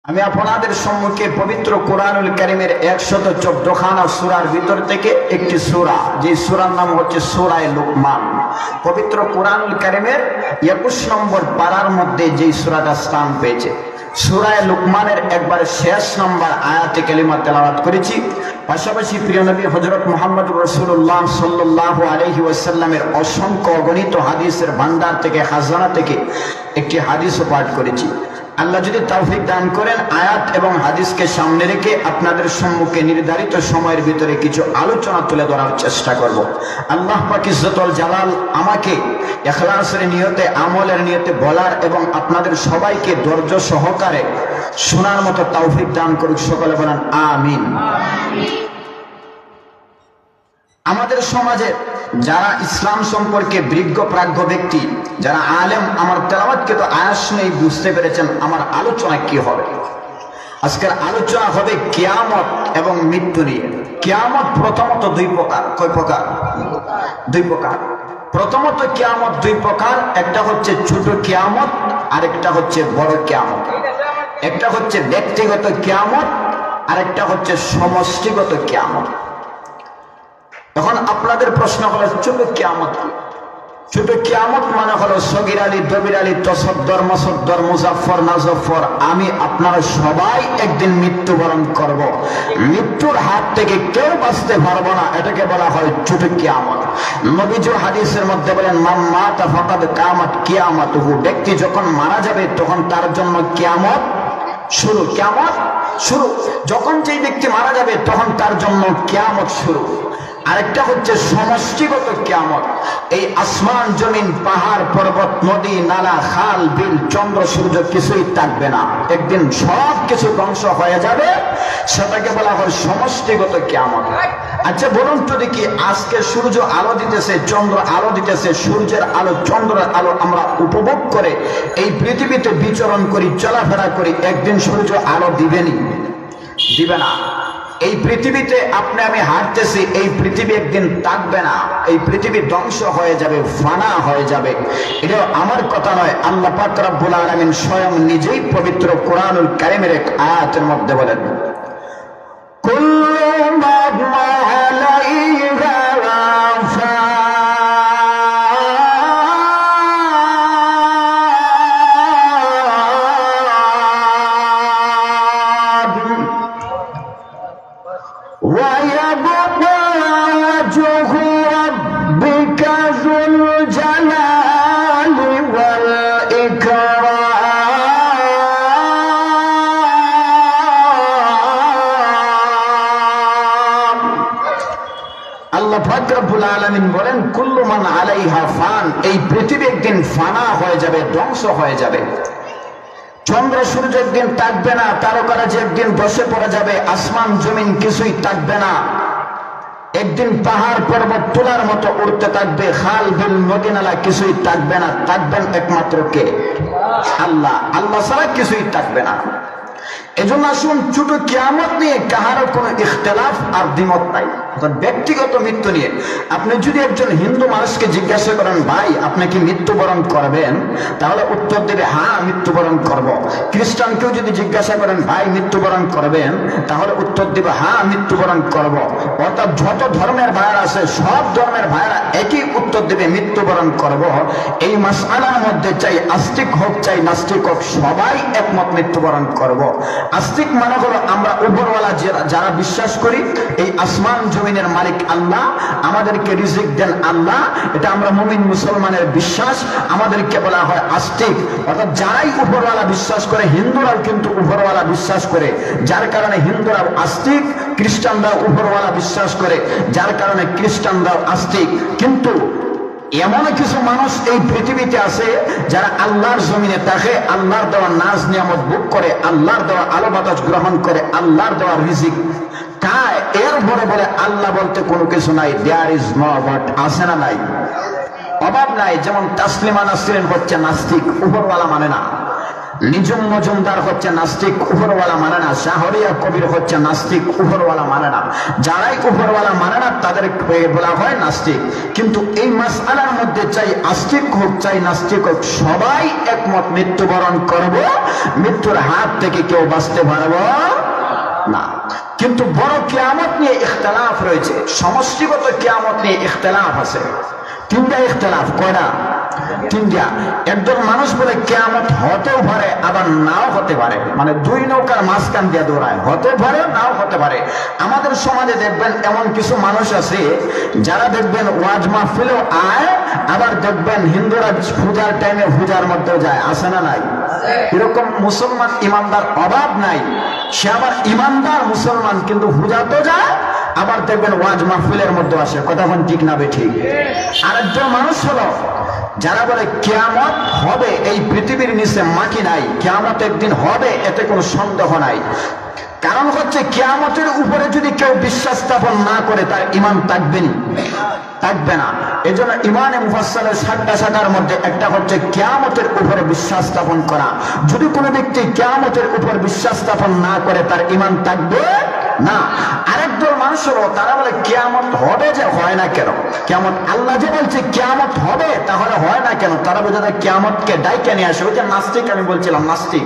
আমি আপনাদের সম্মুখে পবিত্র কোরআনুল কারীমের 114 খানা সূরার ভিতর থেকে একটি সূরা, যে সূরার নাম হচ্ছে সূরা লুকমান। পবিত্র কোরআনুল কারীমের 21 নম্বর পারার মধ্যে যে সূরাটা স্থান পেয়েছে, সূরা লুকমানের একবারে শেষ নম্বর আয়াতে কালিমা তেলাওয়াত করেছি। পাশাপাশি প্রিয় নবী হযরত মুহাম্মদ রাসূলুল্লাহ সাল্লাল্লাহু আলাইহি ওয়াসাল্লামের অসংখ্য অগণিত হাদিসের ভান্ডার থেকে, খাজানা থেকে একটি হাদিসও পাঠ করেছি। আল্লাহ যদি তৌফিক দান করেন, আয়াত এবং হাদিসকে সামনে রেখে আপনাদের সম্মুখে নির্ধারিত সময়ের ভিতরে কিছু আলোচনা তুলে ধরার চেষ্টা করব। আল্লাহ পাক ইজ্জতুল জালাল আমাকে ইখলাসের নিয়তে, আমলের নিয়তে বলার এবং আপনাদের সবাইকে ধৈর্য সহকারে শোনার মতো তৌফিক দান করুক। সকলে বলেন আমিন। আমাদের সমাজে যারা ইসলাম সম্পর্কে বিজ্ঞ প্রাজ্ঞ ব্যক্তি, যারা আলেম, আমার তেলাওয়াতকে তো আয়াত শুনেই বুঝতে পেরেছেন আমার আলোচনা কি হবে। আজকের আলোচনা হবে কিয়ামত এবং মৃত্যু নিয়ে। কিয়ামত প্রথমত দুই প্রকার। কয় প্রকার? দুই প্রকার। প্রথমত কিয়ামত দুই প্রকার, একটা হচ্ছে ছোট কিয়ামত আর একটা হচ্ছে বড় কিয়ামত। একটা হচ্ছে ব্যক্তিগত কিয়ামত আর একটা হচ্ছে সমষ্টিগত কিয়ামত। এখন আপনাদের প্রশ্ন হলো ছোট কিয়ামত কি? ছোট কিয়ামত মানে হলো সগীর আলী, দবির আলী, তসদ্দর, মসদ্দর, মুজাফফর, নাজফর, আমি আপনারা সবাই একদিন মৃত্যুবরণ করব। মৃত্যুর হাত থেকে কেউ বাঁচতে পারবো না, এটাকে বলা হয় ছোট কিয়ামত। নবীজি হাদিসের মধ্যে বলেন, মান মাতা ফাকাদ কামাত কিয়ামাতুহু, ব্যক্তি যখন মারা যাবে তখন তার জন্য কিয়ামত শুরু। কিয়ামত শুরু। যখন যেই ব্যক্তি মারা যাবে তখন তার জন্য কিয়ামত শুরু। আরেকটা হচ্ছে সমষ্টিগত কিয়ামত। এই আসমান, জমিন, পাহাড়, পর্বত, নদী, নালা, খাল, বিল, চন্দ্র, সূর্য কিছুই থাকবে না, একদিন সব কিছু ধ্বংস হয়ে যাবে, সেটাকে বলা হয় সমষ্টিগত কিয়ামত। আচ্ছা বলুন তো দেখি, আজকে সূর্য আলো দিতেছে, চন্দ্র আলো দিতেছে, সূর্যের আলো, চন্দ্রের আলো আমরা উপভোগ করে এই পৃথিবীতে বিচরণ করি, চলাফেরা করি, একদিন সূর্য আলো দিবেনি? দিবে না। এই পৃথিবীতে আপনি আমি হাঁটতেছি, এই পৃথিবী একদিন থাকবে না, এই পৃথিবী ধ্বংস হয়ে যাবে, ফানা হয়ে যাবে। এটা আমার কথা নয়, আল্লাহ পাক রব্বুল আলামিন স্বয়ং নিজেই পবিত্র কোরআনুল কারীমের এক আয়াতের মধ্যে বলেন, কুল্লু মান আলাইহা বলেন, কুল্লু মান আলাইহা ফান, এই পৃথিবী একদিন ফানা হয়ে যাবে, ধ্বংস হয়ে যাবে। চন্দ্র সূর্য একদিন থাকবে না, তারকারা যে একদিন বসে পড়ে যাবে, আসমান জমিন কিছুই থাকবে না। একদিন পাহাড় পর্বত তুলার মতো উড়তে থাকবে, খাল বিল নদী নালা কিছুই থাকবে না, থাকবেন একমাত্র কে? আল্লাহ। আল্লাহ ছাড়া কিছুই থাকবে না। এজন্য আসুন, ছোট কিয়ামত নিয়ে কাহারও কোনো ইখতিলাফ আর দ্বিমত নাই। ব্যক্তিগত মৃত্যু নিয়ে আপনি যদি একজন হিন্দু মানুষকে জিজ্ঞাসা করেন, ভাই আপনি কি মৃত্যুবরণ করবেন, তাহলে উত্তর দেবে হ্যাঁ মৃত্যুবরণ করব। খ্রিস্টানকেও যদি জিজ্ঞাসা করেন, ভাই মৃত্যুবরণ করবেন, তাহলে উত্তর দেবে হ্যাঁ মৃত্যুবরণ করব। অর্থাৎ যত ধর্মের ভাইরা আছে, সব ধর্মের ভাইরা একই উত্তর দেবে, মৃত্যুবরণ করব। এই মাসআলার মধ্যে চাই আস্তিক হোক চাই নাস্তিক হোক, সবাই একমত মৃত্যুবরণ করব। আস্তিক মানে হলো আমরা উপরওয়ালা যারা বিশ্বাস করি এই আসমান জমিনের মালিক আল্লাহ, আমাদেরকে রিজিক দেন আল্লাহ, এটা আমরা মুমিন মুসলমানের বিশ্বাস, আমাদেরকে বলা হয় আস্তিক। অর্থাৎ যারাই উপরওয়ালা বিশ্বাস করে, হিন্দুরাও কিন্তু উপরওয়ালা বিশ্বাস করে, যার কারণে হিন্দুরাও আস্তিক। খ্রিস্টানরাও উপরওয়ালা বিশ্বাস করে, যার কারণে খ্রিস্টানরাও আস্তিক। কিন্তু এমন কিছু মানুষ এই পৃথিবীতে আছে যারা আল্লাহর জমিনে থাকে, আল্লাহর দেওয়া নাজ নিয়ামত ভোগ করে, আল্লাহর দেওয়া আলো বাতাস গ্রহণ করে, আল্লাহর দেওয়া রিজিক খায়, এর বলে আল্লাহ বলতে কোনো কিছু নাই, দেয়ার ইজ নো গড, আছে না নাই? অভাব নাই। যেমন তাসলিমা নাসরিন হচ্ছে নাস্তিক, উপরওয়ালা মানে না। নিজুম মজুমদার হচ্ছে নাস্তিক, উপরওয়ালা মানে না। শাহরিয়া কবির হচ্ছে নাস্তিক, উপরওয়ালা মানে না। যারাই উপরওয়ালা মানে না তাদের বলা হয় নাস্তিক। কিন্তু এই মাসআলার মধ্যে চাই আস্তিক হোক চাই নাস্তিক হোক, সবাই একমত মৃত্যুবরণ করব, মৃত্যুর হাত থেকে কেউ বাঁচতে পারবো না। কিন্তু বড় কিয়ামত নিয়ে ইখতিলাফ রয়েছে, সমষ্টিগত কিয়ামত নিয়ে ইখতিলাফ আছে। তিনটা ইখতিলাফ, কয়টা? তিনটা। একজন মানুষ বলে কিয়ামত হতেও পারে আবার নাও হতে পারে, মানে দুই নৌকার মাঝখান দিয়ে দৌড়ায়, হতে পারে নাও হতে পারে। আমাদের সমাজে দেখবেন এমন কিছু মানুষ আছে যারা দেখবেন ওয়াজ মাহফিলেও আয়, আবার দেখবেন হিন্দুরা পূজার টাইমে পূজার মধ্যেও যায়, আছে না নাই? এরকম মুসলমান ইমানদার অভাব নাই। সে আবার ইমানদার মুসলমান, কিন্তু পূজাতেও যায়, আবার দেখবেন ওয়াজ মাহফিলের মধ্যে আসে। কথা কোন ঠিক না বেঠিক? আরেকজন মানুষ হলো যারা বলে কিয়ামত হবে, এই পৃথিবীর নিচে মাটি নাই, কিয়ামত একদিন হবে, এতে কোনো সন্দেহ নাই। কারণ হচ্ছে কিয়ামতের উপরে যদি কেউ বিশ্বাস স্থাপন না করে তার ঈমান থাকবে না। এজন্য ইমানে মুফাসসালের 7টা শাখার মধ্যে একটা হচ্ছে কিয়ামতের উপরে বিশ্বাস স্থাপন করা। যদি কোনো ব্যক্তি কিয়ামতের উপর বিশ্বাস স্থাপন না করে তার ঈমান থাকবে না। আরেকদল মানুষ হলো তারা বলে কিয়ামত হবে, যে হয় না কেন? কিয়ামত আল্লাহ যে বলছে কিয়ামত হবে, তাহলে হয় না কেন? তারা বোঝা যায় কিয়ামতকে ডাইকে নিয়ে আসে। ওই যে নাস্তিক, আমি বলছিলাম নাস্তিক।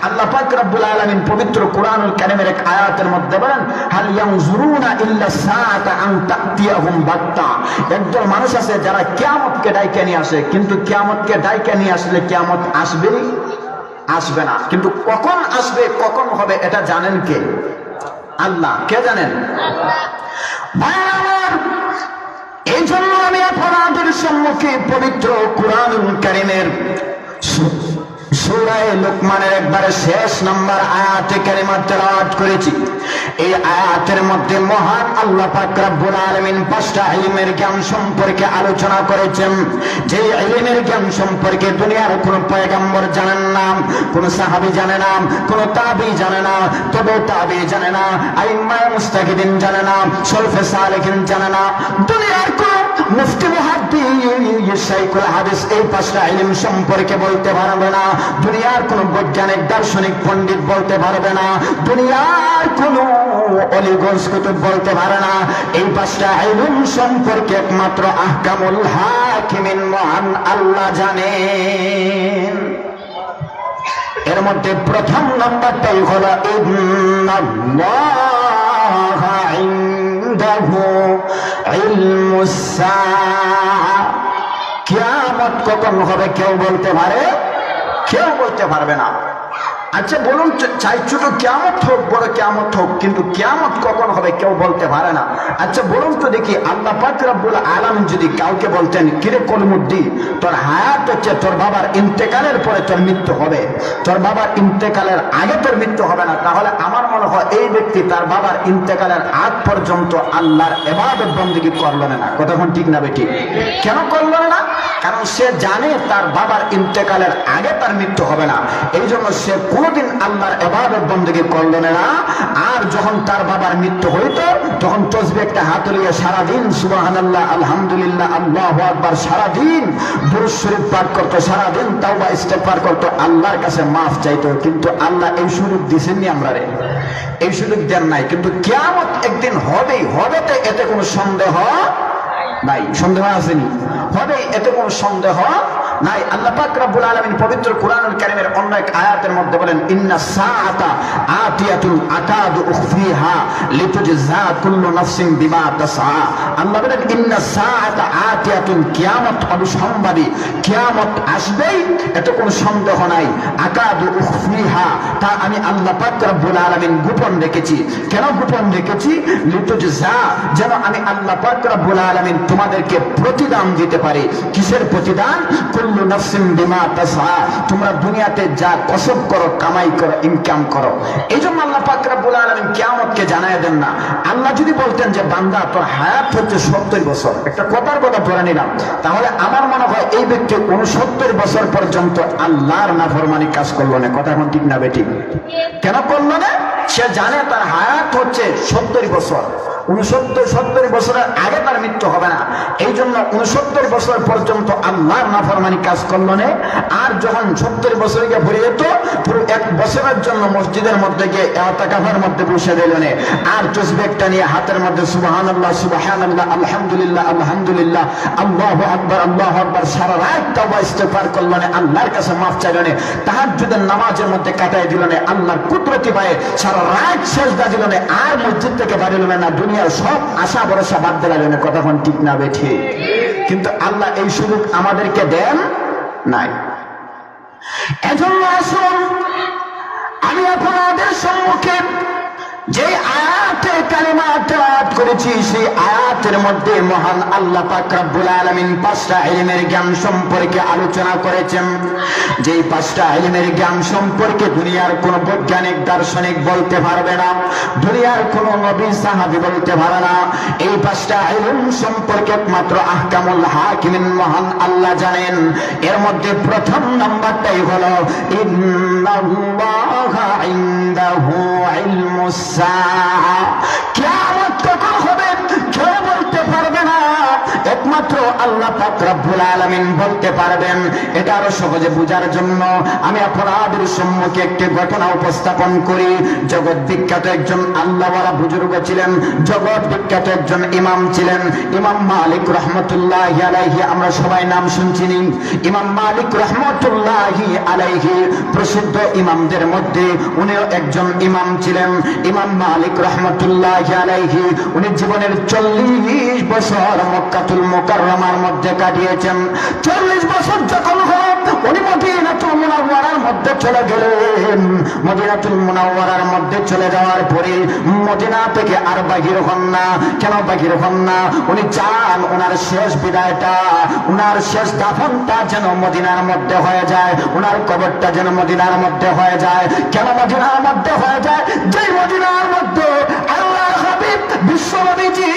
আল্লাহ পাক রব্বুল আলামিন পবিত্র কুরআনুল কারীমের এক আয়াতের মধ্যে বলেন, হাল ইয়ানজুরুনা ইল্লা সাআতা আন তা'তিয়াহুম বাত্তা। একদল মানুষ আছে যারা কিয়ামতকে ডাইকে নিয়ে আসে, কিন্তু কিয়ামতকে ডাইকে নিয়ে আসলে কিয়ামত আসবে না। কিন্তু কখন আসবে, কখন হবে, এটা জানেন কে? আল্লাহ। কে জানেন? আল্লাহ। এই জন্য আমি আপনাদের সম্মুখে পবিত্র কুরআনুল কারীমের সূরা লুকমানের একবারে শেষ নাম্বার আয়াতে কারিমা তেলাওয়াত করেছি। এই আয়াতের মধ্যে মহান আল্লাহ পাক রব্বুল আলামিন 5টা ইলমের জ্ঞান সম্পর্কে আলোচনা করেছেন। যে ইলমের জ্ঞান সম্পর্কে দুনিয়ার কোনো পয়গম্বর জানেন না, কোনো সাহাবী জানে না, কোনো তাবী জানে না, তবে তাবী জানে না, আইম্মায়ে মুস্তাহিদিন জানে না, সলফে সালেহিন জানে না, দুনিয়ার কোন মুফতি মুহাদ্দিস শাইখুল হাদিস এই 5টা ইলম সম্পর্কে বলতে পারবে না। দুনিয়ার কোন বৈজ্ঞানিক দার্শনিক পণ্ডিত বলতে পারবে না, দুনিয়ার কোন অলিগঞ্জ কুতুব বলতে পারে না। এই 5টা ইলম সম্পর্কে একমাত্র আহকামুল হাকিমিন মহান আল্লাহ জানেন। এর মধ্যে প্রথম নাম্বারটাই হলো ইন্নাল্লাহা ইনদাহু ইলমুস সাআ। কিয়ামত কখন হবে কেউ বলতে পারে? কেউ বলতে পারবে না। আচ্ছা বলুন, চাই ছোট কিয়ামত হোক বড় কিয়ামত হোক, কিন্তু কিয়ামত কখন হবে কেউ বলতে পারে না। আচ্ছা বলুন তো দেখি, আল্লাহ পাক রব্বুল আলামিন যদি কাউকে বলতেন, কিরে কলমুদ্দি, তোর হায়াত হচ্ছে তোর বাবার ইন্তেকালের পরে তোর মৃত্যু হবে, তোর বাবার ইন্তেকালের আগে তোর মৃত্যু হবে না, তাহলে আমার মনে হয় এই ব্যক্তি তার বাবার ইন্তেকালের আগ পর্যন্ত আল্লাহর ইবাদত বন্দেগী করল না। কথা কোন ঠিক না বেঠিক? কেন করল না? কারণ সে জানে তার বাবার ইন্তেকালের আগে তার মৃত্যু হবে না, এই জন্য সে কোনদিন আল্লাহর ইবাদত বন্দেগী করলেন না। আর যখন তার বাবার মৃত্যু হইতো তখন তসবিহ একটা হাতে নিয়ে সারাদিন সুবহানাল্লাহ, আলহামদুলিল্লাহ, আল্লাহু আকবার সারাদিন দুরূদ শরীফ পাঠ করত, সারাদিন তাওবা ইস্তেগফার করত, আল্লাহর কাছে মাফ চাইতো। কিন্তু আল্লাহ এই সুযোগ দিছেননি আমরারে, এই সুযোগ দেন নাই। কিন্তু কিয়ামত একদিন হবেই, হবেতে এতে কোনো সন্দেহ নাই। সন্দেহ আসেনি? হবে, এতে কোনো সন্দেহ নাই। আল্লাহ পাক রব্বুল আলামিন পবিত্র কুরআনুল কারীমের অন্য এক আয়াতের মধ্যে বলেন, ইন্নাস সাআতা আতিয়াতুন আকাদু উখফিহা লিতুজজা কুল্লু নাফসিন বিমা তাসআ। আল্লাহ বলেন ইন্নাস সাআতা আতিয়াতুন, কিয়ামত অবশ্যম্ভাবী, কিয়ামত আসবেই, এতে কোনো সন্দেহ নাই। আকাদু উখফিহা, তা আমি আল্লাহ পাক রব্বুল আলামিন গোপন রেখেছি। কেন গোপন রেখেছি? লিতুজজা, যেন আমি আল্লাহ পাক রব্বুল আলামিন তোমাদেরকে প্রতিদান দিতে পারি। কিসের প্রতিদান? কুল্লু নাফসিন বিমা তাসআ, তোমরা দুনিয়াতে যা কসব করো, কামাই করো, ইনকাম করো। এই জন্য আল্লাহ পাক রব্বুল আলামিন কিয়ামতকে জানায় দেন না। আল্লাহ যদি বলতেন যে বান্দা তোর হায়াত হচ্ছে 70 বছর, একটা কথার কথা ধরে নিলাম, তাহলে আমার মনে হয় এই ব্যক্তি 69 বছর পর্যন্ত আল্লাহর নাফরমানি কাজ করলো না। কথা এখন ঠিক না বেঠিক? কেন করলো না? সে জানে তার হায়াত হচ্ছে 70 বছর, 69-70 বছরের আগে তার মৃত্যু হবে না। এই জন্য 69 বছর পর্যন্ত আল্লাহর নাফরমানি কাজ করলো না। আর যখন 70 বছর গিয়ে ভরে যেত, পুরো 1 বছরের জন্য মসজিদের মধ্যে গিয়ে ইতিকাফের মধ্যে বসে দিল না। আর তসবিহটা নিয়ে হাতের মধ্যে সুবহানাল্লাহ সুবহানাল্লাহ আলহামদুলিল্লাহ আলহামদুলিল্লাহ আল্লাহু আকবার সারা রাত তওবা ইস্তিগফার করলো না, আল্লাহর কাছে মাফ চাইলো না, তাহাজ্জুদের নামাজের মধ্যে কাটায় দিল না, আল্লাহর কুদরতি পায়ে সারা রাত সেজদা দিল না, আর মসজিদ থেকে বাড়ি হলো না, দুনিয়ার সব আশা ভরসা বাদ দিল না। কতক্ষণ ঠিক না বেঠি? কিন্তু আল্লাহ এই সুযোগ আমাদেরকে দেন নাই। এজন্য আসুন আমি আপনাদের সম্মুখে যে আয়াতে কালিমা তেলাওয়াত করেছি, সেই আয়াতের মধ্যে মহান আল্লাহ পাক রব্বুল আলামিন 5টা ইলমের জ্ঞান সম্পর্কে আলোচনা করেছেন। যেই 5টা ইলমের জ্ঞান সম্পর্কে দুনিয়ার কোন বৈজ্ঞানিক দার্শনিক বলতে পারবে না, দুনিয়ার কোন নবী সাহাবী বলতে পারে না। এই 5টা ইলম সম্পর্কে একমাত্র আহকামুল হাকিমিন মহান আল্লাহ জানেন। এর মধ্যে প্রথম নাম্বারটাই হলো ইন্নাল্লাহা ইনদাহু ইলমুস সাআ। কিয়ামত কখন হবে কেউ বলতে পারবে না, একমাত্র আল্লাহ পাক রব্বুল আলামিন বলতে পারবেন। এটা আরো সহজে বোঝার জন্য আমি আপনাদের সম্মুখে একটি ঘটনা উপস্থাপন করি। জগৎ বিখ্যাত একজন আল্লাহওয়ালা বুজুর্গ ছিলেন, জগৎ বিখ্যাত একজন ইমাম ছিলেন, ইমাম মালিক রহমতুল্লাহি আলাইহি। আমরা সবাই নাম শুনছি, ইমাম মালিক রহমতুল্লাহি আলাইহি প্রসিদ্ধ ইমামদের মধ্যে উনিও একজন ইমাম ছিলেন। ইমাম মালিক রহমতুল্লাহি আলাইহি উনি জীবনের 40 বছর মক্কাতুল মুকাররমার মধ্যে কাটিয়েছেন। 40 বছর যখন হলো উনি মদিনাতুল মুনাওয়ারার মধ্যে চলে গেলেন। মদিনাতুল মুনাওয়ারার মধ্যে চলে যাওয়ার পরে মদিনা থেকে আর বাহির হন না। কেন বাহির হন না? উনি চান ওনার শেষ বিদায়টা, ওনার শেষ দাফনটা যেন মদিনার মধ্যে হয়ে যায়, ওনার কবরটা যেন মদিনার মধ্যে হয়ে যায়। কেন মদিনার মধ্যে হয়ে যায়? যেই মদিনার মধ্যে আল্লাহর হাবিব বিশ্বনবীজি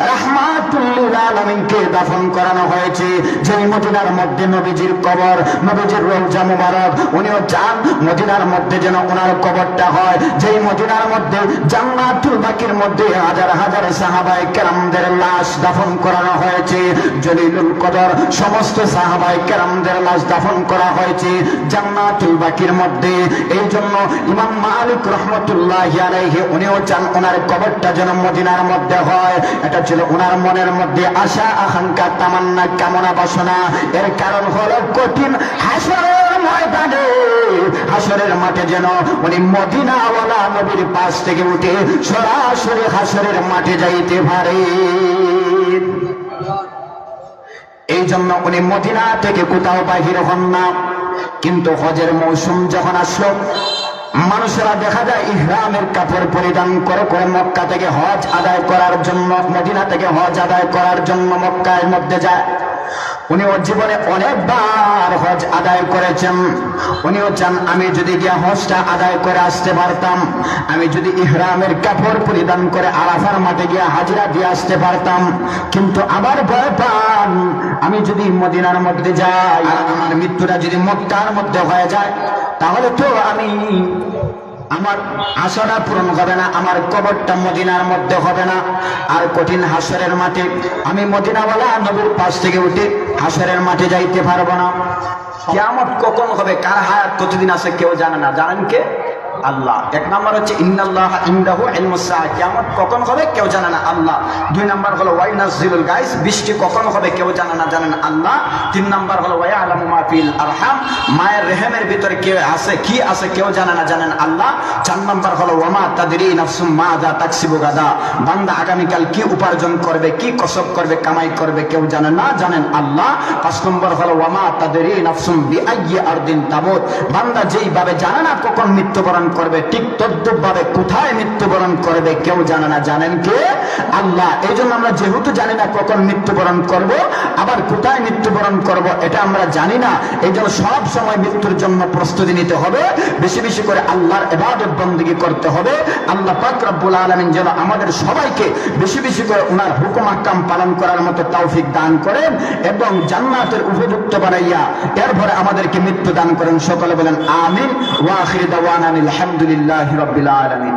রাহমাতুল লিল আলামিনকে দাফন করানো হয়েছে, যেই মদিনার মধ্যে নবীজির কবর, নবীজির রওজা মুবারক, উনিও চান মদিনার মধ্যে যেন ওনার কবরটা হয়। যেই মদিনার মধ্যে জান্নাতুল বাকির মধ্যে হাজার হাজার সাহাবায়ে কেরামদের লাশ দাফন করানো হয়েছে, জলিলুল কদর সমস্ত সাহাবায়ে কেরামদের লাশ দাফন করা হয়েছে জান্নাতুল বাকির মধ্যে। এই জন্য ইমাম মালিক রহমতুল্লাহি আলাইহি উনিও চান ওনার কবরটা যেন মদিনার মধ্যে হয়। এটা ছিল ওনার মনের মধ্যে আশা আকাঙ্ক্ষা তামান্না কামনা বাসনা। এর কারণ হলো কঠিন হাসরের ময়দানে, হাসরের মাঠে যেন উনি মদিনাওয়ালা নবীর পাশ থেকে উঠে সরাসরি হাসরের মাঠে যাইতে পারে। এই জন্য উনি মদিনা থেকে কোথাও বাহির হন না। কিন্তু হজের মৌসুম যখন আসলো, মানুষেরা দেখা যায় ইহরামের কাপড় পরিধান করে করে মক্কা থেকে হজ আদায় করার জন্য, মদিনা থেকে হজ আদায় করার জন্য মক্কার মধ্যে যায়। উনিও জীবনে অনেকবার হজ আদায় করেছেন। উনিও চান আমি যদি গিয়ে হজটা আদায় করে আসতে পারতাম, আমি যদি ইহরামের কাপড় পরিধান করে আরাফার মাঠে গিয়ে হাজিরা দিয়ে আসতে পারতাম। কিন্তু আবার ভয় পান, আমি যদি মদিনার মধ্যে যাই আর আমার মৃত্যুটা যদি মক্কার মধ্যে হয়ে যায়, তাহলে তো আমার আশাটা পূরণ হবে না, আমার কবরটা মদিনার মধ্যে হবে না। আর কঠিন হাসরের মাঠে আমি মদিনাওয়ালা নবীর পাশ থেকে উঠে হাসরের মাঠে যাইতে পারবো না। কিয়ামত কখন হবে, কার হায়াত কতদিন আছে কেউ জানে না। জানেন কে? আল্লাহ। এক নাম্বার হচ্ছে ইন্নাল্লাহা ইনদাহু ইলমুস সাআ, কিয়ামত কখন হবে কেউ জানে না, আল্লাহ। 2 নাম্বার হলো ওয়াইনাজিলুল গায়স, বৃষ্টি কখন হবে কেউ জানে না, জানেন আল্লাহ। 3 নাম্বার হলো ওয়ায়ালামু মা ফিল আরহাম, মায়ের রেহেমের ভিতরে কি আছে কেউ জানে না, জানেন আল্লাহ। 4 নাম্বার হলো ওয়ামা তাদরি নাফসুম মাযা তাকসিবু গাদা, বান্দা আগামীকাল কি উপার্জন করবে, কি কসব করবে, কামাই করবে কেউ জানে না, জানেন আল্লাহ। 5 নম্বর হলো ওয়ামা তাদরি নাফসুম বিআইয়ি আরদিন তামুত, বান্দা যেইভাবে জানে না কখন মৃত্যুবরণ করবে, ঠিক তদ্রূপভাবে কোথায় মৃত্যুবরণ করবে কেউ জানে না, জানেন কে? আল্লাহ। এই জন্য আমরা যেহেতু জানি না কখন মৃত্যুবরণ করব, আবার কোথায় মৃত্যুবরণ করব এটা আমরা জানি না। এই জন্য সব সময় মৃত্যুর জন্য প্রস্তুতি নিতে হবে, বেশি বেশি করে আল্লাহর ইবাদত বندگی করতে হবে। আল্লাহ পাক রব্বুল আলামিন যেন আমাদের সবাইকে বেশি বেশি করে ওনার হুকুম আহকাম পালন করার মতো তৌফিক দান করেন এবং জান্নাতের উপযুক্ত বানাইয়া এরপরে আমাদেরকে মৃত্যু দান করেন। সকলে বলেন আমিন। ওয়া আখির দাওয়ানা আলহামদুলিল্লাহি রাব্বিল আলামিন।